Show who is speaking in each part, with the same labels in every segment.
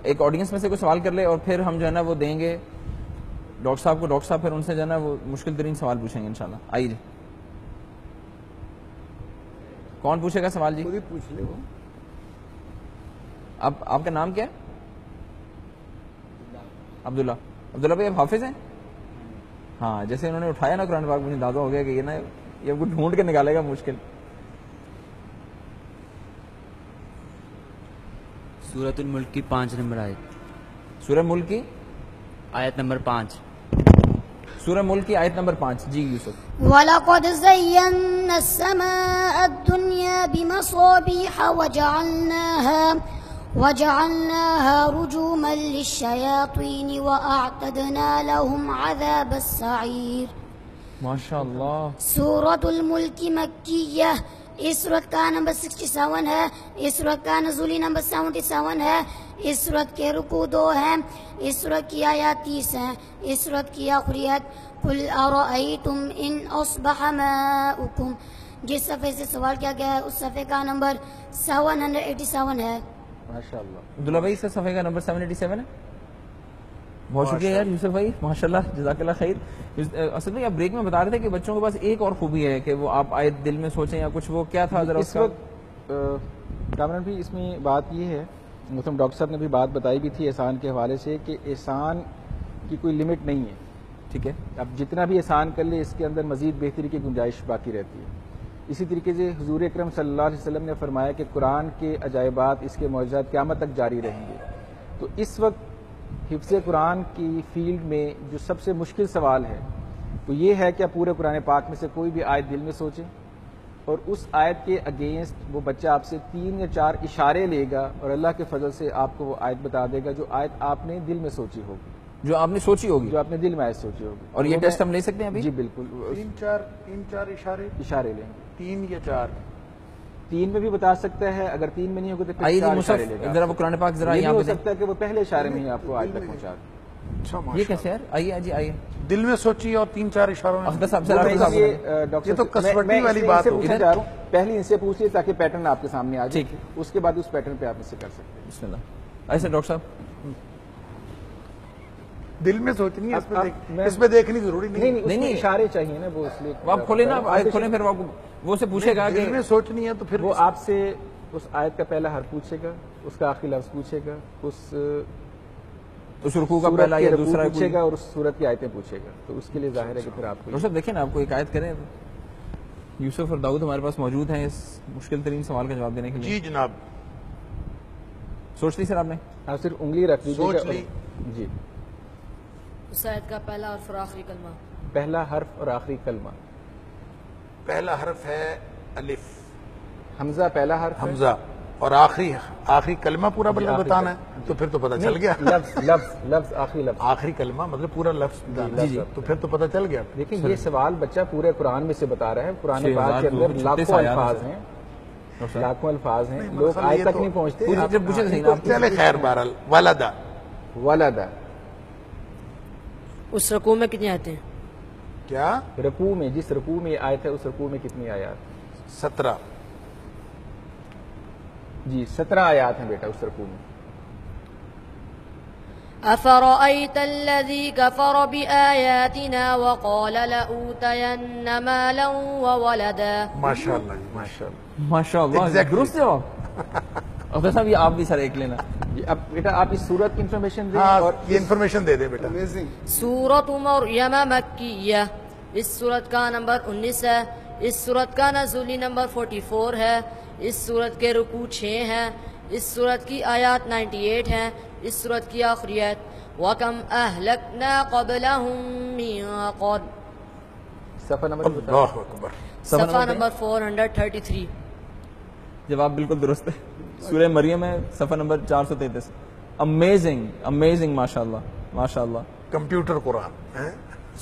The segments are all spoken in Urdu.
Speaker 1: ایک آڈینس میں سے کوئی سوال کر لے اور پھر ہم جو ہے نا وہ دیں گے ڈاکٹر صاحب کو. ڈاکٹر صاحب پھر ان سے جو ہے نا وہ مشکل ترین سوال پوچھیں گے انشاءاللہ. آئیے جی, کون پوچھے گا سوال؟ جی
Speaker 2: خود ہی پوچھ لے. وہ
Speaker 1: اب آپ کا نام کیا ہے؟ عبداللہ. عبداللہ بھائی آپ حافظ ہیں؟ ہاں, جیسے انہوں نے اٹھایا نا قرآن پاک, مجھے اندازہ ہو گیا کہ یہ نا یہ کو ڈھونڈ کے نکالے گا مشکل.
Speaker 3: سورۃ الملک کی 5 نمبر آیت.
Speaker 1: سورہ ملک کی
Speaker 3: آیت نمبر 5.
Speaker 1: سورہ ملک کی آیت نمبر 5. جی یوسف.
Speaker 4: وَلَقَدْ زَيَّنَّا السَّمَاءَ الدُّنْيَا بِمَصَابِيحَ وَجَعَلْنَاهَا رُجُومًا لِلشَّيَاطِينِ وَأَعْتَدْنَا لَهُمْ عَذَابَ السَّعِيرِ.
Speaker 1: ماشاء اللہ.
Speaker 4: سورۃ الملک مکیہ, اس سورت کا نمبر 67 ہے, اس سورت کا نزولی نمبر 77 ہے, اس سورت کے رکوع 2 ہیں, اس سورت کی آیات 30 ہیں, اس سورت کی آخری آیت قُلْ أَرَأَيْتُمْ إِنْ أَصْبَحَ مَاؤُكُمْ. جس صفحے سے سوال کیا گیا ہے اس صفحے کا نمبر 787 ہے.
Speaker 1: ماشاء اللہ. عبداللہ بھائی اس صفحے کا نمبر 787 ہے. بہت شکریہ یار یوسف بھائی, ماشاء اللہ, جزاک اللہ خیر. اصل میں آپ بریک میں بتا رہے تھے کہ بچوں کے پاس ایک اور خوبی ہے کہ وہ آپ آیت دل میں سوچیں یا کچھ, وہ کیا تھا ذرا
Speaker 5: اس وقت کامران بھی اس میں بات یہ ہے, مثلا ڈاکٹر صاحب نے بھی بات بتائی بھی تھی احسان کے حوالے سے کہ احسان کی کوئی لمٹ نہیں ہے. ٹھیک ہے, اب جتنا بھی احسان کر لے اس کے اندر مزید بہتری کی گنجائش باقی رہتی ہے. اسی طریقے سے حضور اکرم صلی اللہ علیہ وسلم نے فرمایا کہ قرآن کے عجائبات, اس کے معجزات قیامت تک جاری رہیں گے. تو اس وقت حفظ قرآن کی فیلڈ میں جو سب سے مشکل سوال ہے وہ یہ ہے کہ آپ پورے قرآن پاک میں سے کوئی بھی آیت دل میں سوچیں اور اس آیت کے اگینسٹ وہ بچہ آپ سے 3 یا 4 اشارے لے گا اور اللہ کے فضل سے آپ کو وہ آیت بتا دے گا جو آیت آپ نے دل میں سوچی ہوگی,
Speaker 1: جو آپ نے سوچی ہوگی,
Speaker 5: جو آپ نے دل میں آیت سوچی ہوگی.
Speaker 1: اور یہ ٹیسٹ ہم لے سکتے ہیں ابھی؟
Speaker 5: جی بالکل.
Speaker 2: 3-4
Speaker 5: اشارے لیں گے,
Speaker 2: 3 یا 4.
Speaker 5: 3 میں بھی بتا سکتا ہے, اگر 3 میں نہیں ہوگا تو پھر
Speaker 1: آئیے
Speaker 5: 4
Speaker 1: جی
Speaker 5: اشارے لے گا.
Speaker 1: ذرا وہ قرآن پاک ذرا
Speaker 5: یہ
Speaker 1: یہاں
Speaker 5: ہو
Speaker 1: پہ دیں.
Speaker 5: سکتا ہے کہ وہ پہلے اشارے میں ہی آپ کو آیت تک پہنچا دے.
Speaker 1: یہ کیسے یار؟ آئیے جی آئیے.
Speaker 2: دل میں سوچی اور 3-4 اشاروں میں.
Speaker 1: اخذ صاحب ذرا
Speaker 2: یہ تو کسوٹی والی بات ہوگی.
Speaker 5: پہلے ان سے پوچھیے تاکہ پیٹرن آپ کے سامنے آ جائے, اس کے بعد اس پیٹرن پہ آپ اس سے کر سکتے ہیں.
Speaker 1: بسم اللہ. ایسے ڈاکٹر صاحب
Speaker 2: دل میں سوچنی ہے, اس میں دیکھنی ضروری نہیں.
Speaker 5: نہیں اشارے چاہیے نا, وہ اس لیے
Speaker 1: آپ کھولیں نا, آیت کھولیں, پھر وہ سے پوچھے گا کہ
Speaker 2: دل میں سوچنی ہے تو پھر
Speaker 5: وہ آپ سے اس آیت کا پہلا حرف پوچھے گا, اس کا آخری لفظ پوچھے گا, اس
Speaker 1: رکوع کا پہلا یا دوسرا
Speaker 5: پوچھے گا اور اس سورت کی آیتیں پوچھے گا. تو اس کے لیے ظاہر ہے کہ پھر آپ کو
Speaker 1: ڈاکٹر صاحب دیکھیں نا, آپ کو ایک آیت کریں. یوسف اور داؤد ہمارے پاس موجود ہیں اس مشکل ترین سوال کا جواب دینے کے لیے.
Speaker 2: جی جناب.
Speaker 1: سوچ لی سر آپ نے؟
Speaker 5: آپ صرف انگلی رکھ لیجیے.
Speaker 2: سوچ لی.
Speaker 5: جی.
Speaker 6: اس آیت کا پہلا حرف اور آخری کلمہ.
Speaker 5: پہلا حرف اور آخری کلمہ.
Speaker 2: پہلا حرف ہے الف.
Speaker 5: حمزہ پہلا حرف
Speaker 2: حمزہ, اور آخری کلمہ پورا بتانا ہے تو پھر تو پتہ چل گیا.
Speaker 5: لفظ آخری لفظ,
Speaker 2: آخری کلمہ مطلب پورا لفظ.
Speaker 5: جی
Speaker 2: تو پھر تو پتہ چل گیا.
Speaker 5: دیکھیں یہ سوال بچہ پورے قرآن میں سے بتا رہا ہے. قرآن پاک کے اندر لاکھوں الفاظ ہیں, لوگ آج تک نہیں پہنچتے.
Speaker 2: چلے خیر, بہرحال ولدا.
Speaker 6: اس رکوع میں کتنی آیتیں ہیں؟
Speaker 2: کیا
Speaker 5: رکوع میں, جس رکوع میں آیت ہے اس رکوع میں کتنی آیات؟
Speaker 2: 17.
Speaker 5: جی 17 آیات ہیں بیٹا اس رکوع میں.
Speaker 6: أفرأيت الذي كفر بآياتنا وقال لأوتين مالا وولدا.
Speaker 2: ماشاء اللہ جی, ماشاء اللہ,
Speaker 1: ماشاء اللہ, درست جواب. افضل صاحب یہ آپ بھی سر ایک لینا.
Speaker 5: اب بیٹا آپ اس سورت کی انفارمیشن دیں.
Speaker 2: اور یہ انفارمیشن دے دیں بیٹا.
Speaker 6: سورۃ مریم مکیہ, اس سورت کا نمبر 19 ہے, اس سورت کا نزولی نمبر 44 ہے, اس سورت کے رکوع 6 ہیں, اس سورت کی آیات 98 ہیں, اس سورت کی آخری آیت وَكَمْ أَهْلَكْنَا قَبْلَهُمْ مِنْ قَرْنٍ.
Speaker 5: صفحہ نمبر
Speaker 2: اللہ اکبر.
Speaker 6: صفحہ نمبر 433.
Speaker 1: جواب بالکل درست ہے. سورہ مریم ہے, صفحہ نمبر 433. امیزنگ, ماشاءاللہ ماشاءاللہ.
Speaker 2: کمپیوٹر قرآن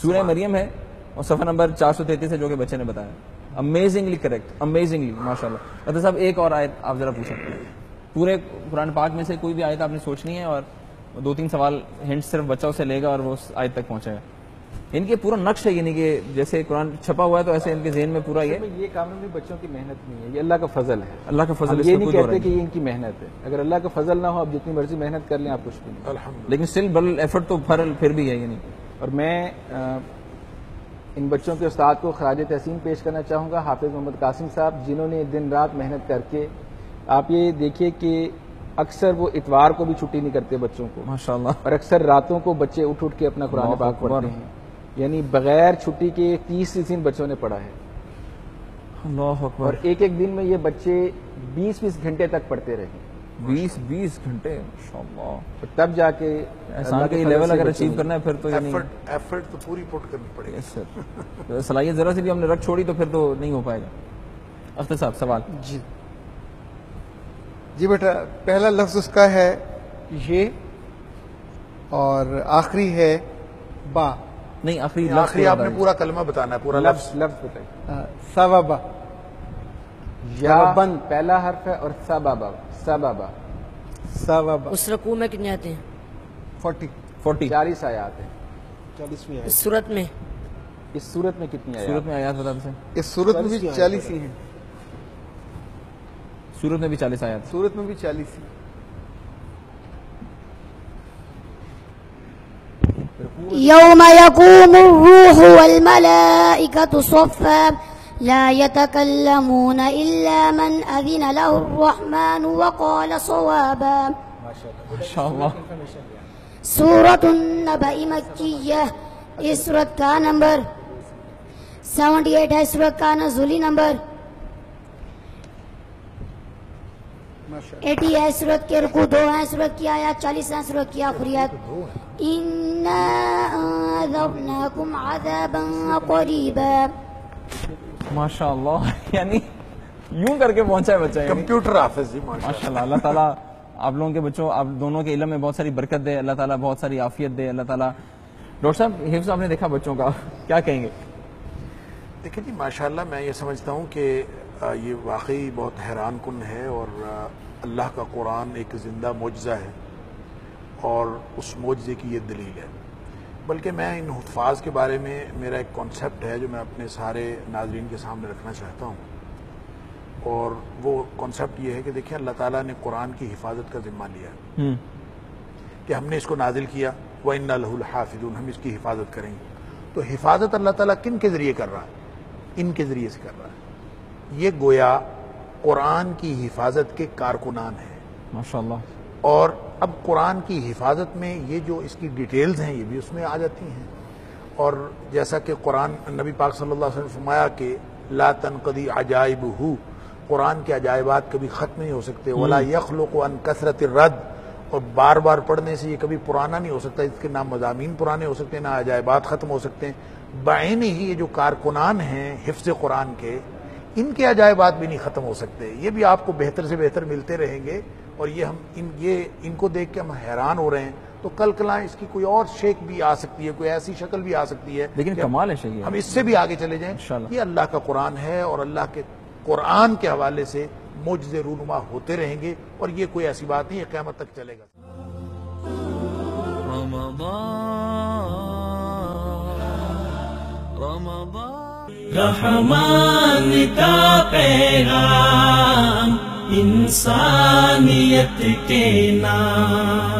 Speaker 1: سورہ مریم ہے اور صفحہ نمبر 433 ہے جو کہ بچے نے بتایا. امیزنگلی کریکٹ, امیزنگلی ماشاءاللہ. مطلب صاحب ایک اور آیت آپ ذرا پوچھیں. پورے قرآن پاک میں سے کوئی بھی آیت آپ نے سوچنی ہے اور 2-3 سوال ہنٹ صرف بچہ اسے لے گا اور وہ اس آیت تک پہنچے گا. ان کے پورا نقش ہے، یعنی کہ جیسے قرآن چھپا ہوا ہے تو ایسے ان کے ذہن میں پورا
Speaker 5: یہ کامن بھی بچوں کی محنت نہیں ہے، یہ اللہ کا فضل ہے.
Speaker 1: اللہ کا فضل.
Speaker 5: یہ نہیں کہتے کہ یہ ان کی محنت ہے، اگر اللہ کا فضل نہ ہو آپ جتنی مرضی محنت کر لیں آپ کچھ بھی نہیں.
Speaker 2: الحمدللہ.
Speaker 1: لیکن اسٹل بل ایفرٹ تو پھر بھی ہے. یعنی
Speaker 5: اور میں ان بچوں کے استاد کو خراج تحسین پیش کرنا چاہوں گا، حافظ محمد قاسم صاحب، جنہوں نے دن رات محنت کر کے، آپ یہ دیکھیے کہ اکثر وہ اتوار کو بھی چھٹی نہیں کرتے بچوں کو،
Speaker 1: ماشاءاللہ.
Speaker 5: اور اکثر راتوں کو بچے اٹھ کے اپنا قرآن پاک پڑھتے ہیں، یعنی بغیر چھٹی کے 30 دن بچوں نے پڑھا ہے.
Speaker 1: اللہ اکبر.
Speaker 5: اور ایک دن میں یہ بچے 20 گھنٹے تک پڑھتے رہے.
Speaker 1: 20 گھنٹے ماشاءاللہ.
Speaker 5: تب جا کے
Speaker 1: احسان کا یہ لیول اگر اچیو کرنا ہے پھر تو یعنی
Speaker 2: ایفرٹ تو پوری پٹ کرنی پڑے گی.
Speaker 1: یس سر. صلاحیت ذرا سی بھی ہم نے رکھ چھوڑی تو پھر تو نہیں ہو پائے گا. اختر صاحب سوال.
Speaker 7: جی بیٹا، پہلا لفظ اس کا ہے یہ اور آخری ہے با.
Speaker 1: نہیں
Speaker 2: آخری آپ نے پورا کلمہ بتانا ہے، پورا لفظ
Speaker 5: بتائیں.
Speaker 7: سبابا.
Speaker 5: یا بند پہلا حرف ہے اور سبابا. سبابا.
Speaker 7: سبابا.
Speaker 6: اس رکوع میں کتنے آتے ہیں؟
Speaker 7: 40.
Speaker 5: 40 آیات ہیں.
Speaker 7: 40ویں
Speaker 6: اس صورت میں
Speaker 5: اس صورت میں کتنی آیات؟
Speaker 1: صورت میں آیات بتا دیں.
Speaker 7: اس صورت میں بھی 40 ہی ہیں.
Speaker 1: صورت میں بھی 40 آیات.
Speaker 7: صورت میں بھی 40 ہی.
Speaker 4: يوم يقوم الروح والملائكة صفا لا يتكلمون إلا من أذن له الرحمن وقال صوابا.
Speaker 1: ماشاءاللہ.
Speaker 4: سورة النبأ مکیہ. اس سورت کا نمبر 78 ہے. سورت کا نزولی نمبر 80 ہے. سورت کے رکوع 2 ہیں. سورت کی آیات 40 ہیں. سورت کی آخری آیت اِنَّا أَنذَرْنَاكُمْ عَذَابًا قَرِيبًا.
Speaker 1: ماشاءاللہ. یعنی یوں کر کے پہنچا ہے بچہ.
Speaker 2: کمپیوٹر حافظ جی
Speaker 1: ماشاءاللہ. اللہ تعالیٰ آپ لوگوں کے بچوں، آپ دونوں کے علم میں بہت ساری برکت دے. اللہ تعالیٰ بہت ساری عافیت دے. اللہ تعالیٰ. ڈاکٹر صاحب حفظ آپ نے دیکھا بچوں کا، کیا کہیں گے؟
Speaker 2: دیکھیں جی ماشاءاللہ میں یہ سمجھتا ہوں کہ یہ واقعی بہت حیران کن ہے، اور اللہ کا قرآن ایک زندہ معجزہ ہے، اور اس معجزے کی یہ دلیل ہے. بلکہ میں ان حفاظ کے بارے میں میرا ایک کانسیپٹ ہے جو میں اپنے سارے ناظرین کے سامنے رکھنا چاہتا ہوں، اور وہ کانسیپٹ یہ ہے کہ دیکھیں اللہ تعالیٰ نے قرآن کی حفاظت کا ذمہ لیا ہے کہ ہم نے اس کو نازل کیا، وَإِنَّا لَهُ لَحَافِظُونَ، ہم اس کی حفاظت کریں گے. تو حفاظت اللہ تعالیٰ کن کے ذریعے کر رہا ہے؟ ان کے ذریعے سے کر رہا ہے. یہ گویا قرآن کی حفاظت کے کارکنان ہیں
Speaker 1: ماشاءاللہ.
Speaker 2: اور اب قرآن کی حفاظت میں یہ جو اس کی ڈیٹیلز ہیں یہ بھی اس میں آ جاتی ہیں. اور جیسا کہ قرآن نبی پاک صلی اللہ علیہ وسلم نے فرمایا کہ لا تنقضی عجائبہ، قرآن کے عجائبات کبھی ختم نہیں ہو سکتے. ولا یخلق عن کثرت الرد، اور بار بار پڑھنے سے یہ کبھی پرانا نہیں ہو سکتا. اس کے نہ مضامین پرانے ہو سکتے ہیں، نہ عجائبات ختم ہو سکتے ہیں. بعین ہی یہ جو کارکنان ہیں حفظ قرآن کے، ان کے عجائبات بھی نہیں ختم ہو سکتے. یہ بھی آپ کو بہتر سے بہتر ملتے رہیں گے، اور یہ ہم ان کو دیکھ کے ہم حیران ہو رہے ہیں. تو کل کلاں اس کی کوئی اور شیک بھی آ سکتی ہے، کوئی ایسی شکل بھی آ سکتی ہے،
Speaker 1: لیکن کمال ہے شیخ.
Speaker 2: ہم اس سے بھی آگے چلے جائیں. یہ اللہ کا قرآن ہے، اور اللہ کے قرآن کے حوالے سے معجزے رونما ہوتے رہیں گے، اور یہ کوئی ایسی بات نہیں ہے، قیامت تک چلے گا.
Speaker 8: رحمان کا پیغام انسانیت کے نام.